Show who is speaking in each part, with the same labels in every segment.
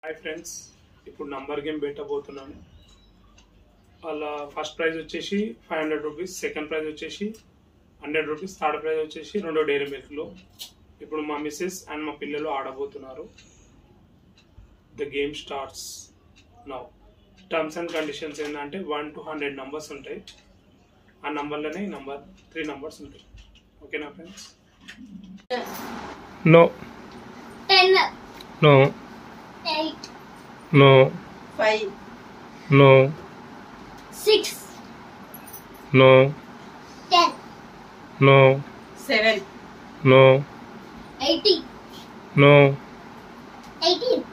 Speaker 1: Hi friends, ఇప్పుడు number game పెట్టబోతున్నాను. అలా first prize వచ్చేసి 500 రూపీస్, సెకండ్ ప్రైజ్ వచ్చేసి 100 రూపీస్, థర్డ్ ప్రైజ్ వచ్చేసి 2 డైరీ మిల్క్లో. ఇప్పుడు మా మిస్సెస్ అండ్ మా పిల్లలు ఆడబోతున్నారు. The game starts now. Terms and conditions ఏంటంటే 1 to 100 నంబర్స్ ఉంటాయి. ఆ నంబర్లోనే 3 నంబర్స్ ఉంటాయి. ఓకేనా friends? No
Speaker 2: 10
Speaker 1: no
Speaker 2: 8
Speaker 1: no
Speaker 2: 5
Speaker 1: no
Speaker 2: 6
Speaker 1: no
Speaker 2: 10
Speaker 1: no
Speaker 2: 7
Speaker 1: no
Speaker 2: 80
Speaker 1: no
Speaker 2: 18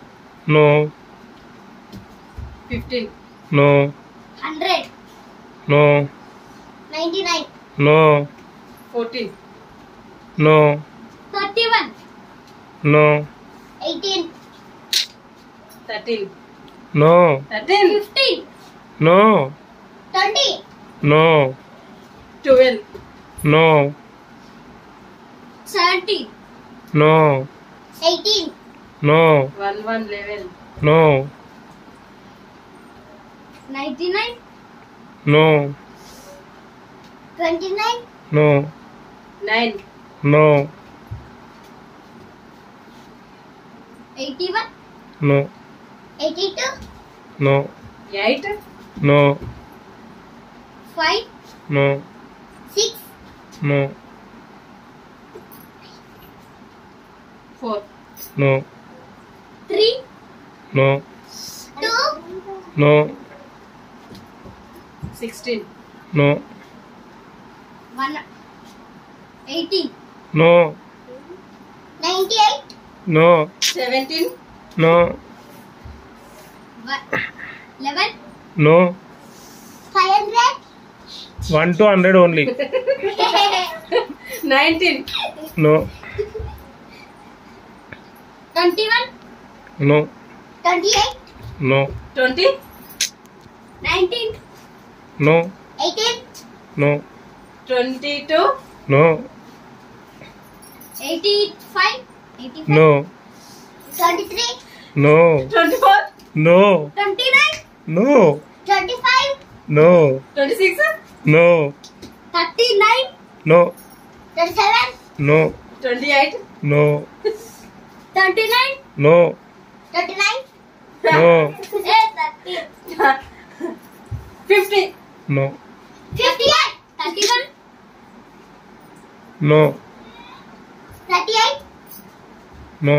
Speaker 1: no
Speaker 2: 15
Speaker 1: no
Speaker 2: 100
Speaker 1: no
Speaker 2: 99
Speaker 1: no
Speaker 2: 14
Speaker 1: no
Speaker 2: 31
Speaker 1: no
Speaker 2: 18 13
Speaker 1: no
Speaker 2: 15
Speaker 1: no
Speaker 2: 20
Speaker 1: no
Speaker 2: 12
Speaker 1: no
Speaker 2: 17
Speaker 1: no
Speaker 2: 18
Speaker 1: no
Speaker 2: 11
Speaker 1: no
Speaker 2: 99
Speaker 1: no
Speaker 2: 29
Speaker 1: no
Speaker 2: 9
Speaker 1: no
Speaker 2: 81
Speaker 1: no
Speaker 2: 82
Speaker 1: no
Speaker 2: 8
Speaker 1: no
Speaker 2: 5
Speaker 1: no
Speaker 2: 6
Speaker 1: no
Speaker 2: 4
Speaker 1: no
Speaker 2: 3
Speaker 1: no
Speaker 2: 2
Speaker 1: no
Speaker 2: 16
Speaker 1: no
Speaker 2: 1 18
Speaker 1: no
Speaker 2: 98
Speaker 1: no
Speaker 2: 17
Speaker 1: no
Speaker 2: 11
Speaker 1: no
Speaker 2: 500
Speaker 1: 1 to 100 only
Speaker 2: 19
Speaker 1: no
Speaker 2: 21
Speaker 1: no
Speaker 2: 28
Speaker 1: no
Speaker 2: 20 19
Speaker 1: no
Speaker 2: 18
Speaker 1: no
Speaker 2: 22
Speaker 1: no
Speaker 2: 85 85
Speaker 1: no
Speaker 2: 23
Speaker 1: no
Speaker 2: 24
Speaker 1: no
Speaker 2: 29
Speaker 1: no
Speaker 2: 25
Speaker 1: no
Speaker 2: 26
Speaker 1: no
Speaker 2: 39
Speaker 1: no
Speaker 2: 37
Speaker 1: no
Speaker 2: 28
Speaker 1: no
Speaker 2: 39
Speaker 1: no
Speaker 2: 39
Speaker 1: no
Speaker 2: 50
Speaker 1: no
Speaker 2: 58 31
Speaker 1: no
Speaker 2: 38
Speaker 1: no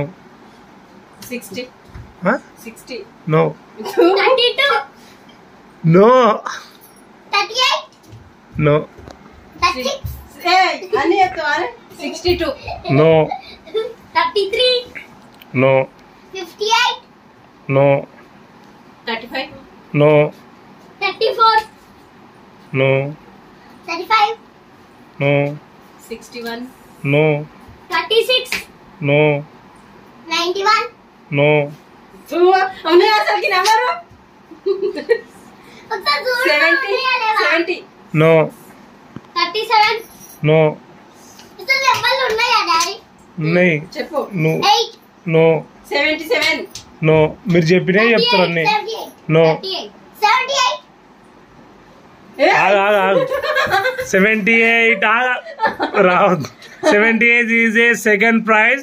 Speaker 2: 60
Speaker 1: huh
Speaker 2: 60
Speaker 1: no
Speaker 2: 32
Speaker 1: no
Speaker 2: 38
Speaker 1: no
Speaker 2: 36 62
Speaker 1: no
Speaker 2: 33
Speaker 1: no
Speaker 2: 58
Speaker 1: no
Speaker 2: 35
Speaker 1: no
Speaker 2: 34
Speaker 1: no
Speaker 2: 35
Speaker 1: no
Speaker 2: 61
Speaker 1: no
Speaker 2: 36
Speaker 1: no
Speaker 2: 91
Speaker 1: no
Speaker 2: हमने असल की number 70
Speaker 1: no
Speaker 2: 37
Speaker 1: no
Speaker 2: इतना number ఉన్నాయా daddy
Speaker 1: नहीं
Speaker 2: చెప్పు
Speaker 1: no
Speaker 2: 8
Speaker 1: no
Speaker 2: 77
Speaker 1: no మీరు చెప్పినే చెప్తారు అన్ని No.
Speaker 2: 78
Speaker 1: ఆగు 78 రావద్దు 78 is a second prize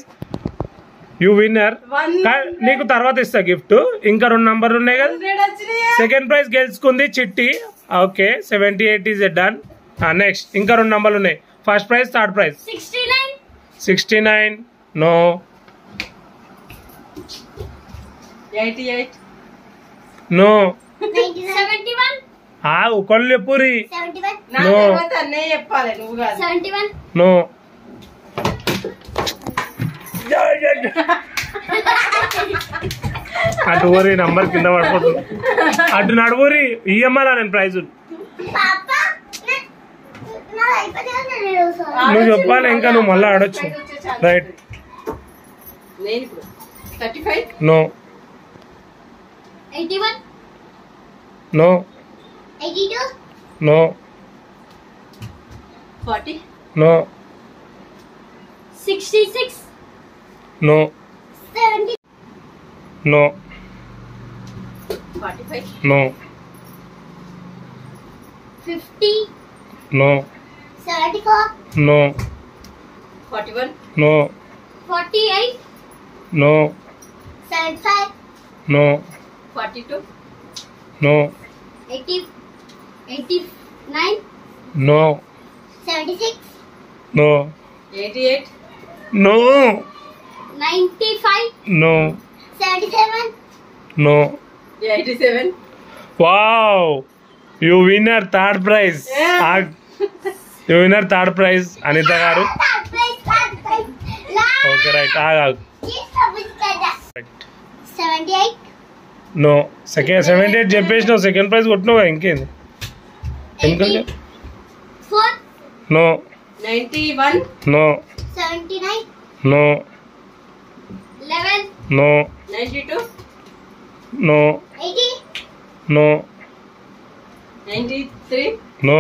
Speaker 1: you winner నీకు తర్వాత ఇస్తా గిఫ్ట్ ఇంకా 2 నంబర్లు ఉన్నాయి కదా
Speaker 2: 100 వచ్చినాయి
Speaker 1: సెకండ్ ప్రైజ్ గెలుచుకుంది Chitti okay 78 is a done next ఇంకా 2 నంబర్లు ఉన్నాయి first prize third prize 69 no
Speaker 2: 88
Speaker 1: no
Speaker 2: 71
Speaker 1: ఒకళ్ళు చెప్పురి
Speaker 2: 71
Speaker 1: No.
Speaker 2: తర్వాత అన్నే చెప్పాలి నువ్వు కాదు 71
Speaker 1: నో అటు ఊరి నంబర్ కింద పడిపోతుంది అటు నడువురి ఇయ్యమ్మలా నేను ప్రైజ్
Speaker 2: పాపా నా అయిపోయింది
Speaker 1: నువ్వు చెప్పాలి ఇంకా నువ్వు మళ్ళీ ఆడొచ్చు రైట్
Speaker 2: నేను ఇప్పుడు 35
Speaker 1: no
Speaker 2: 81
Speaker 1: no
Speaker 2: 82
Speaker 1: no
Speaker 2: 40
Speaker 1: no
Speaker 2: 66
Speaker 1: no
Speaker 2: 70
Speaker 1: no
Speaker 2: 45.
Speaker 1: No.
Speaker 2: 50.
Speaker 1: No.
Speaker 2: 74.
Speaker 1: No.
Speaker 2: 41.
Speaker 1: No.
Speaker 2: 48.
Speaker 1: No.
Speaker 2: 75.
Speaker 1: No.
Speaker 2: 42.
Speaker 1: No.
Speaker 2: 80. 89.
Speaker 1: No.
Speaker 2: 76.
Speaker 1: No.
Speaker 2: 88.
Speaker 1: No.
Speaker 2: 95.
Speaker 1: No.
Speaker 2: 77.
Speaker 1: No.
Speaker 2: 87.
Speaker 1: Wow. You winner third prize.
Speaker 2: Yeah.
Speaker 1: You winner third prize, Anita garu. Okay, right. Right.
Speaker 2: 78.
Speaker 1: No. Second 78 చెప్పేసి నువ్వు second prize కొట్టినావు ఇంకేంది?
Speaker 2: 84.
Speaker 1: No.
Speaker 2: 91.
Speaker 1: No.
Speaker 2: 79.
Speaker 1: No.
Speaker 2: 11.
Speaker 1: No.
Speaker 2: 92.
Speaker 1: No.
Speaker 2: 80.
Speaker 1: No.
Speaker 2: 93.
Speaker 1: No.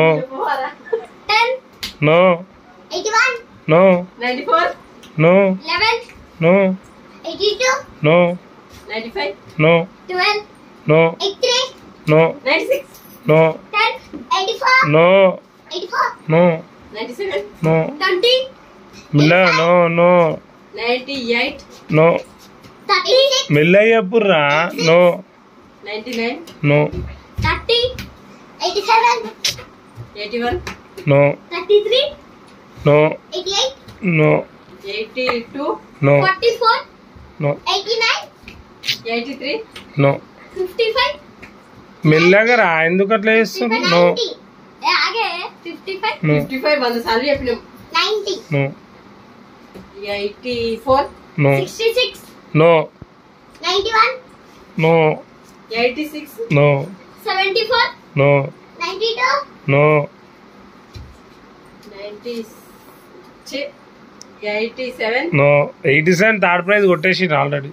Speaker 2: 10.
Speaker 1: No.
Speaker 2: 81.
Speaker 1: No.
Speaker 2: 94.
Speaker 1: No.
Speaker 2: 11.
Speaker 1: No.
Speaker 2: 82.
Speaker 1: No.
Speaker 2: 95.
Speaker 1: No.
Speaker 2: 12.
Speaker 1: No.
Speaker 2: 83.
Speaker 1: No.
Speaker 2: 96.
Speaker 1: No.
Speaker 2: 10. 84.
Speaker 1: No.
Speaker 2: 84.
Speaker 1: No.
Speaker 2: 97.
Speaker 1: No.
Speaker 2: 20.
Speaker 1: Milla. No. No.
Speaker 2: 98.
Speaker 1: No.
Speaker 2: 36.
Speaker 1: Milla yapurra. No.
Speaker 2: 99.
Speaker 1: No.
Speaker 2: 30. 87. 81.
Speaker 1: No.
Speaker 2: 33.
Speaker 1: No.
Speaker 2: 88.
Speaker 1: No.
Speaker 2: 82.
Speaker 1: No.
Speaker 2: 44.
Speaker 1: No.
Speaker 2: 89. 83.
Speaker 1: No.
Speaker 2: 55.
Speaker 1: మెల్లగా రా, ఎందుకు అట్లా చేస్తావు? No.
Speaker 2: 90. ఆగే 55.
Speaker 1: No.
Speaker 2: 55 వంద సార్లు చెప్పినాం. 90.
Speaker 1: No.
Speaker 2: 84.
Speaker 1: No.
Speaker 2: 66.
Speaker 1: No.
Speaker 2: 91.
Speaker 1: No.
Speaker 2: 86.
Speaker 1: No.
Speaker 2: 74.
Speaker 1: No.
Speaker 2: 92.
Speaker 1: No.
Speaker 2: 87.
Speaker 1: No. 87 third prize కొట్టేసి ఆల్రెడీ.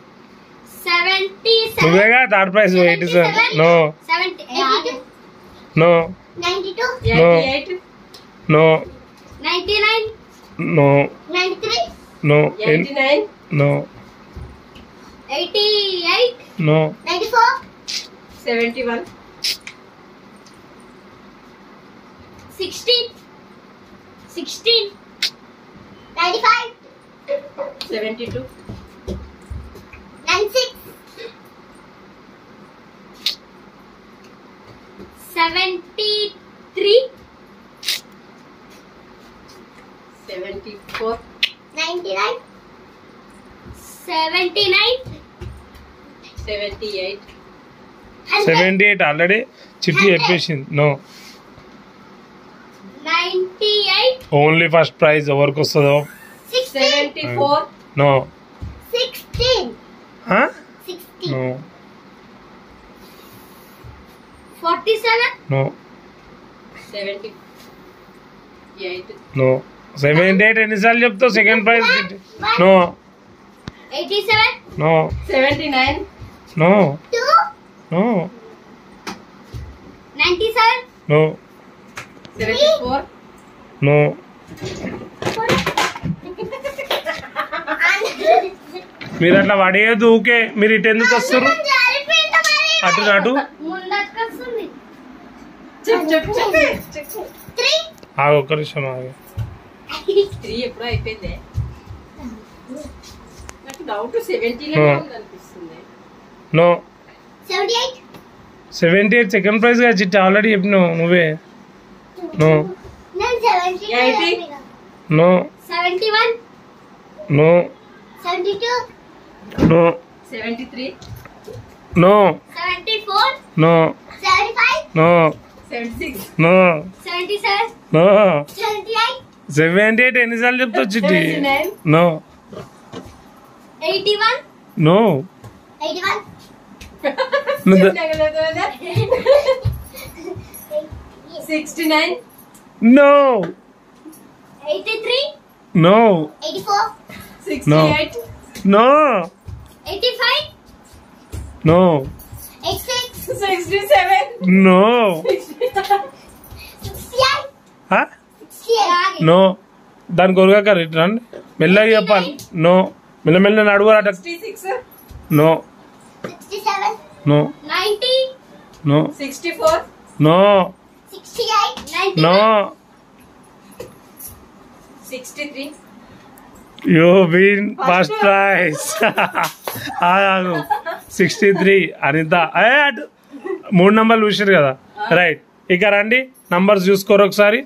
Speaker 2: 77.
Speaker 1: నువ్వేగా third prize 87. No.
Speaker 2: 82.
Speaker 1: No.
Speaker 2: 92.
Speaker 1: No.
Speaker 2: 88.
Speaker 1: No.
Speaker 2: 99.
Speaker 1: No.
Speaker 2: 93.
Speaker 1: No.
Speaker 2: 89.
Speaker 1: No.
Speaker 2: 88.
Speaker 1: No.
Speaker 2: 94. 71. 16. 16. 95. 72. 96. 73. 74. 99. 79. 78.
Speaker 1: 78 already చిట్టి చెప్పేసింది. నో.
Speaker 2: 98.
Speaker 1: ఓన్లీ ఫస్ట్ ప్రైజ్ ఎవరికి వస్తుందో?
Speaker 2: 74.
Speaker 1: నో.
Speaker 2: 16. 60.
Speaker 1: నో.
Speaker 2: 47.
Speaker 1: నో.
Speaker 2: 78.
Speaker 1: నో. 78 ఎన్నిసార్లు చెప్తావు second prize? No.
Speaker 2: 87.
Speaker 1: No.
Speaker 2: 79.
Speaker 1: No.
Speaker 2: 2.
Speaker 1: No.
Speaker 2: 97.
Speaker 1: No.
Speaker 2: 74.
Speaker 1: No. మీరు అట్లా పడేయద్దు. ఊకే మీరు ఇటు ఎందుకు వస్తారు? అటు అటు ఆగు, ఒక్క నిమిషం ఆగు.
Speaker 2: 3 ఎప్పుడో అయిపోయింది. నాకు డౌట్ 70 లో అనిపిస్తుంది.
Speaker 1: నో.
Speaker 2: 78.
Speaker 1: 78 సెకండ్ ప్రైజ్ గా చిట్టి ఆల్రెడీ చెప్పినావు నువ్వే. No.
Speaker 2: 80.
Speaker 1: No.
Speaker 2: 71.
Speaker 1: No.
Speaker 2: 72.
Speaker 1: No.
Speaker 2: 73.
Speaker 1: No.
Speaker 2: 74.
Speaker 1: No.
Speaker 2: 75.
Speaker 1: No.
Speaker 2: 76.
Speaker 1: No.
Speaker 2: 77.
Speaker 1: No.
Speaker 2: 78.
Speaker 1: 78 ఎన్నిసార్లు చెప్తావు చిట్టి?
Speaker 2: 79.
Speaker 1: నో.
Speaker 2: 81.
Speaker 1: నో.
Speaker 2: 81.
Speaker 1: నువ్వు
Speaker 2: 69.
Speaker 1: No.
Speaker 2: 83.
Speaker 1: No.
Speaker 2: 84.
Speaker 1: No.
Speaker 2: 68.
Speaker 1: No.
Speaker 2: 85.
Speaker 1: No.
Speaker 2: 86. 67.
Speaker 1: No.
Speaker 2: 68.
Speaker 1: No. దాని కొరగా రిటర్న్ మెల్లగా చెప్పాలి. నో. మెల్ల మెల్ల అడుగు.
Speaker 2: 66.
Speaker 1: No.
Speaker 2: 67.
Speaker 1: No.
Speaker 2: 90.
Speaker 1: No
Speaker 3: 64
Speaker 1: no
Speaker 2: 68
Speaker 1: no
Speaker 3: 63
Speaker 1: you win first prize. 63 Anitha. అటు 3 నంబర్లు చూసారు కదా, రైట్. ఇక రండి నంబర్స్ చూసుకోరు ఒకసారి.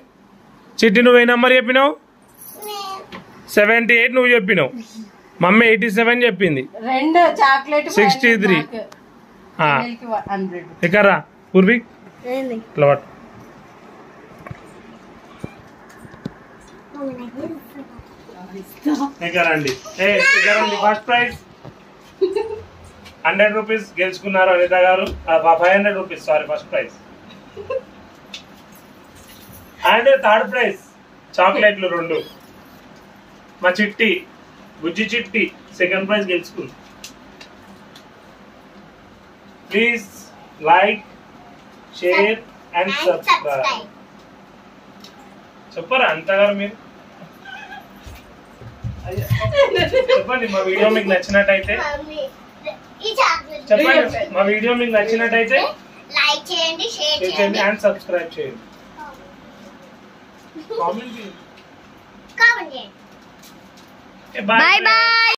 Speaker 1: చిట్టి నువ్వు ఏ నంబర్ చెప్పినావు? 78 నువ్వు చెప్పినావు. మమ్మీ 87 చెప్పింది.
Speaker 3: 2 చాక్లెట్
Speaker 1: 63.
Speaker 3: మిల్క్ 100.
Speaker 1: ఇక రా పూర్వీ ఇట్లా పట్టు. ఇక రండి ఫస్ట్ ప్రైజ్ 100 రూపీస్ గెలుచుకున్నారు అనిత గారు. 500 rupees sorry first prize. And third prize చాక్లెట్లు 2. మా చిట్టి బుజ్జి చిట్టి సెకండ్ ప్రైజ్ గెలుచుకుంది. Please like share and subscribe. చెప్పరా అనిత గారు మీరు? చెప్పండి మా వీడియో మీకు నచ్చినట్టయితే చెప్పండి. మా వీడియో మీకు నచ్చినట్టయితే
Speaker 2: లైక్ చేయండి, షేర్
Speaker 1: చేయండి
Speaker 2: చేయండి,
Speaker 1: అండ్ సబ్స్క్రైబ్ చేయండి. కామెంట్
Speaker 2: కామెంట్ చేయండి.
Speaker 1: Bye bye.